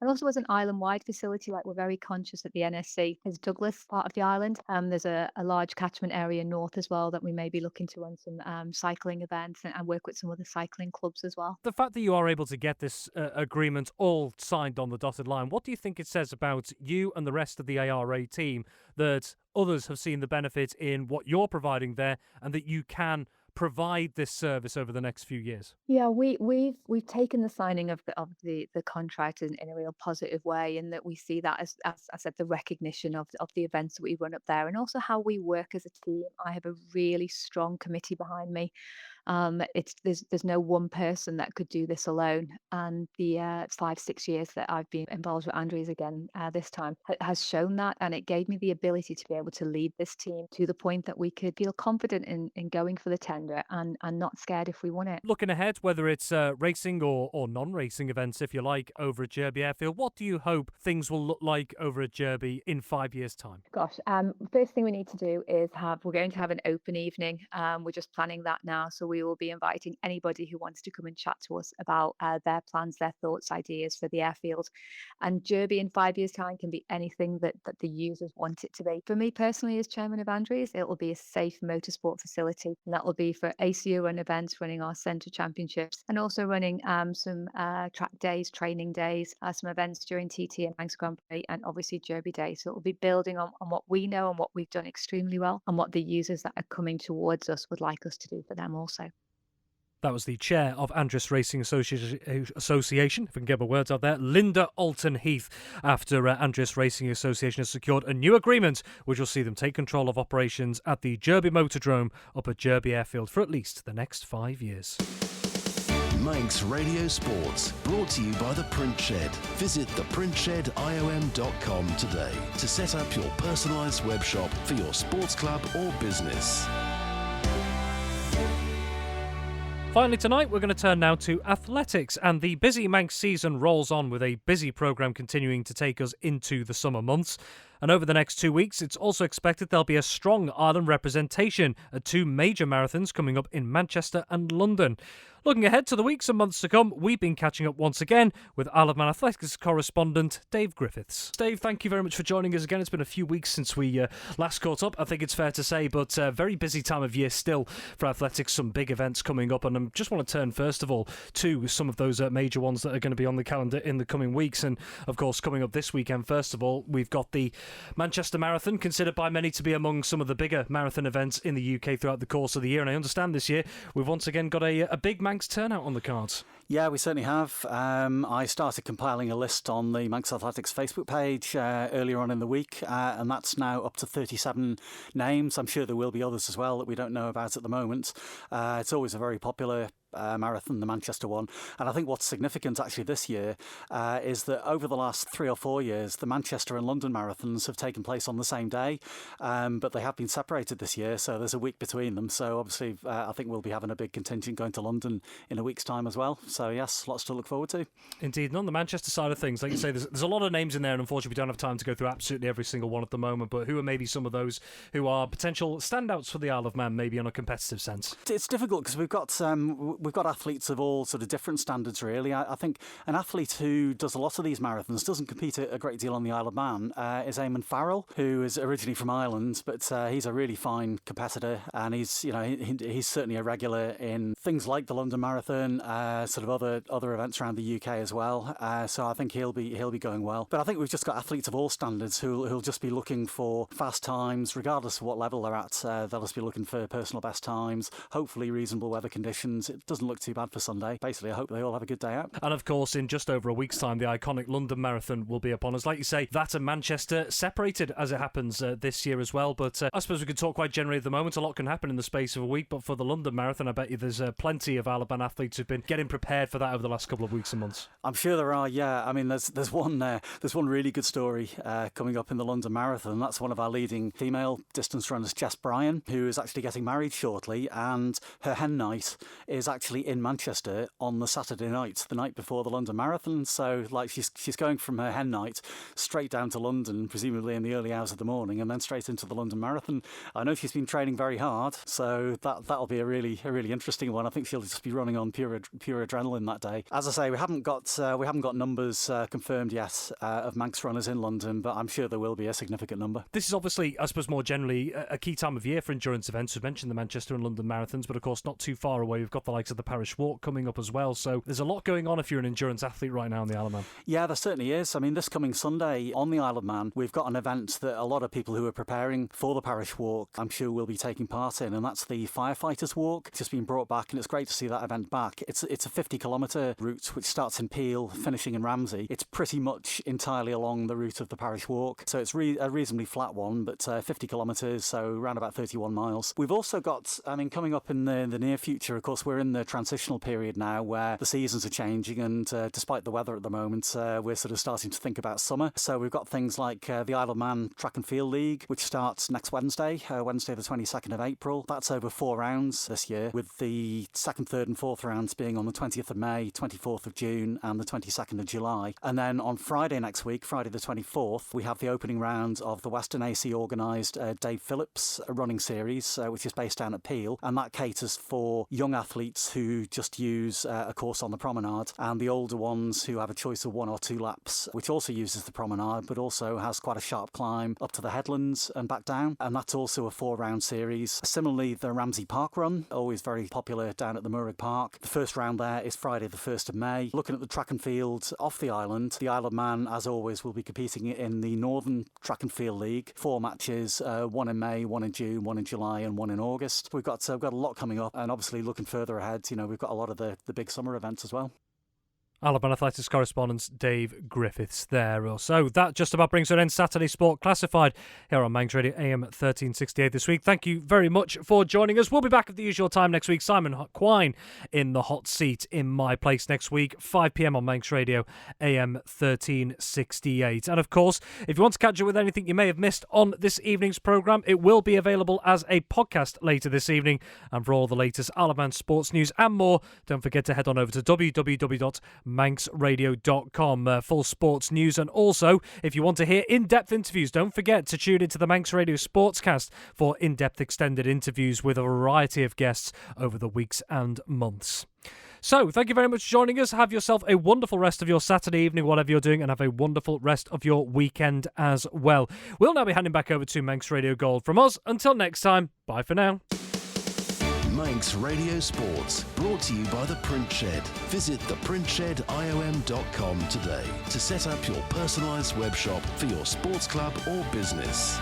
And also, as an island-wide facility, like, we're very conscious at the NSC is Douglas, part of the island. There's a large catchment area north as well that we may be looking to run some cycling events and work with some other cycling clubs as well. The fact that you are able to get this agreement all signed on the dotted line, what do you think it says about you and the rest of the ARA team, that others have seen the benefit in what you're providing there and that you can provide this service over the next few years? Yeah, we've taken the signing of the contract in a real positive way, in that we see that as I said, the recognition of the events that we run up there, and also how we work as a team. I have a really strong committee behind me. It's there's no one person that could do this alone, and the 5-6 years that I've been involved with Andrews again this time has shown that, and it gave me the ability to be able to lead this team to the point that we could feel confident in going for the tender and not scared if we won it. Looking ahead, whether it's racing or non-racing events, if you like, over at Derby Airfield, what do you hope things will look like over at Derby in 5 years' time? Gosh, first thing we need to do is we're going to have an open evening. We're just planning that now. So we will be inviting anybody who wants to come and chat to us about their plans, their thoughts, ideas for the airfield. And Derby in 5 years' time can be anything that the users want it to be. For me personally, as chairman of Andrews, it will be a safe motorsport facility. And that will be for ACU run events, running our centre championships, and also running some track days, training days, some events during TT and Manx Grand Prix, and obviously Derby Day. So it will be building on what we know and what we've done extremely well, and what the users that are coming towards us would like us to do for them also. That was the chair of Andrews Racing Association, if I can get my words out there, Linda Alton-Heath, after Andrews Racing Association has secured a new agreement which will see them take control of operations at the Derby Motordrome up at Derby Airfield for at least the next 5 years. Manx Radio Sports, brought to you by the Pritchard. Visit theprintshed.iom.com today to set up your personalised web shop for your sports club or business. Finally tonight, we're going to turn now to athletics, and the busy Manx season rolls on with a busy programme continuing to take us into the summer months. And over the next 2 weeks, it's also expected there'll be a strong Ireland representation at 2 major marathons coming up in Manchester and London. Looking ahead to the weeks and months to come, we've been catching up once again with Isle of Man athletics correspondent Dave Griffiths. Dave, thank you very much for joining us again. It's been a few weeks since we last caught up, I think it's fair to say, but very busy time of year still for athletics, some big events coming up, and I just want to turn first of all to some of those major ones that are going to be on the calendar in the coming weeks. And of course, coming up this weekend, first of all, we've got the Manchester Marathon, considered by many to be among some of the bigger marathon events in the UK throughout the course of the year, and I understand this year we've once again got a big Manx turnout on the cards. Yeah, we certainly have. I started compiling a list on the Manx Athletics Facebook page earlier on in the week, and that's now up to 37 names. I'm sure there will be others as well that we don't know about at the moment. It's always a very popular marathon, the Manchester one. And I think what's significant actually this year is that over the last 3 or 4 years, the Manchester and London marathons have taken place on the same day, but they have been separated this year, so there's a week between them. So obviously I think we'll be having a big contingent going to London in a week's time as well. So yes, lots to look forward to. Indeed. And on the Manchester side of things, like you say, there's a lot of names in there, and unfortunately we don't have time to go through absolutely every single one at the moment, but who are maybe some of those who are potential standouts for the Isle of Man, maybe on a competitive sense? It's difficult because we've got athletes of all sort of different standards, really. I think an athlete who does a lot of these marathons, doesn't compete a great deal on the Isle of Man, is Eamon Farrell, who is originally from Ireland, but he's a really fine competitor, and he's certainly a regular in things like the London Marathon, sort of other events around the UK as well. So I think he'll be going well. But I think we've just got athletes of all standards who'll just be looking for fast times, regardless of what level they're at. They'll just be looking for personal best times, hopefully reasonable weather conditions. It doesn't look too bad for Sunday. Basically, I hope they all have a good day out. And of course, in just over a week's time, the iconic London Marathon will be upon us. Like you say, that and Manchester separated as it happens this year as well. But I suppose we could talk quite generally at the moment. A lot can happen in the space of a week. But for the London Marathon, I bet you there's plenty of Isle of Man athletes who've been getting prepared for that over the last couple of weeks and months. I'm sure there are. Yeah, I mean, there's one really good story coming up in the London Marathon. That's one of our leading female distance runners, Jess Bryan, who is actually getting married shortly, and her hen night is actually in Manchester on the Saturday night, the night before the London Marathon. So, like, she's going from her hen night straight down to London, presumably in the early hours of the morning, and then straight into the London Marathon. I know she's been training very hard, so that'll be a really interesting one. I think she'll just be running on pure adrenaline adrenaline that day. As I say, we haven't got numbers confirmed yet of Manx runners in London, but I'm sure there will be a significant number. This is obviously, I suppose, more generally a key time of year for endurance events. We've mentioned the Manchester and London marathons, but of course not too far away. We've got the likes of the Parish Walk coming up as well. So there's a lot going on if you're an endurance athlete right now in the Isle of Man. Yeah, there certainly is. I mean, this coming Sunday on the Isle of Man, we've got an event that a lot of people who are preparing for the Parish Walk, I'm sure, will be taking part in, and that's the Firefighters Walk. It's just been brought back, and it's great to see that event back. It's a 50-kilometre route which starts in Peel, finishing in Ramsey. It's pretty much entirely along the route of the Parish Walk, so it's a reasonably flat one, but 50 kilometres, so around about 31 miles. We've also got, coming up in the near future, of course, we're in the transitional period now where the seasons are changing, and despite the weather at the moment, we're sort of starting to think about summer. So we've got things like the Isle of Man Track and Field League, which starts next Wednesday the 22nd of April. That's over 4 rounds this year, with the 2nd, 3rd and 4th rounds being on the 20th of May, 24th of June and the 22nd of July. And then on Friday next week, Friday the 24th, we have the opening round of the Western AC organised Dave Phillips running series, which is based down at Peel, and that caters for young athletes who just use a course on the promenade, and the older ones who have a choice of 1 or 2 laps, which also uses the promenade but also has quite a sharp climb up to the headlands and back down, and that's also a 4-round series. Similarly, the Ramsey Park Run, always very popular down at the Murrig Park. The first round there is Friday the 1st of May. Looking at the track and field off the island, the Isle of Man, as always, will be competing in the Northern Track and Field League. 4 matches, 1 in May, 1 in June, 1 in July and 1 in August. We've got a lot coming up, and obviously looking further ahead, we've got a lot of the big summer events as well. Isle of Man Athletics correspondent Dave Griffiths there. So that just about brings to an end Saturday Sport Classified here on Manx Radio AM 1368 this week. Thank you very much for joining us. We'll be back at the usual time next week. Simon Quine in the hot seat in my place next week, 5 p.m. on Manx Radio AM 1368. And of course, if you want to catch up with anything you may have missed on this evening's programme, it will be available as a podcast later this evening. And for all the latest Isle of Man sports news and more, don't forget to head on over to www.manxradio.com. Full sports news, and also if you want to hear in-depth interviews, don't forget to tune into the Manx Radio Sportscast for in-depth extended interviews with a variety of guests over the weeks and months. So, thank you very much for joining us. Have yourself a wonderful rest of your Saturday evening, whatever you're doing, and have a wonderful rest of your weekend as well. We'll now be handing back over to Manx Radio Gold. From us, until next time, bye for now. Manx Radio Sports, brought to you by the Pritchard. Visit theprintshed.iom.com today to set up your personalised web shop for your sports club or business.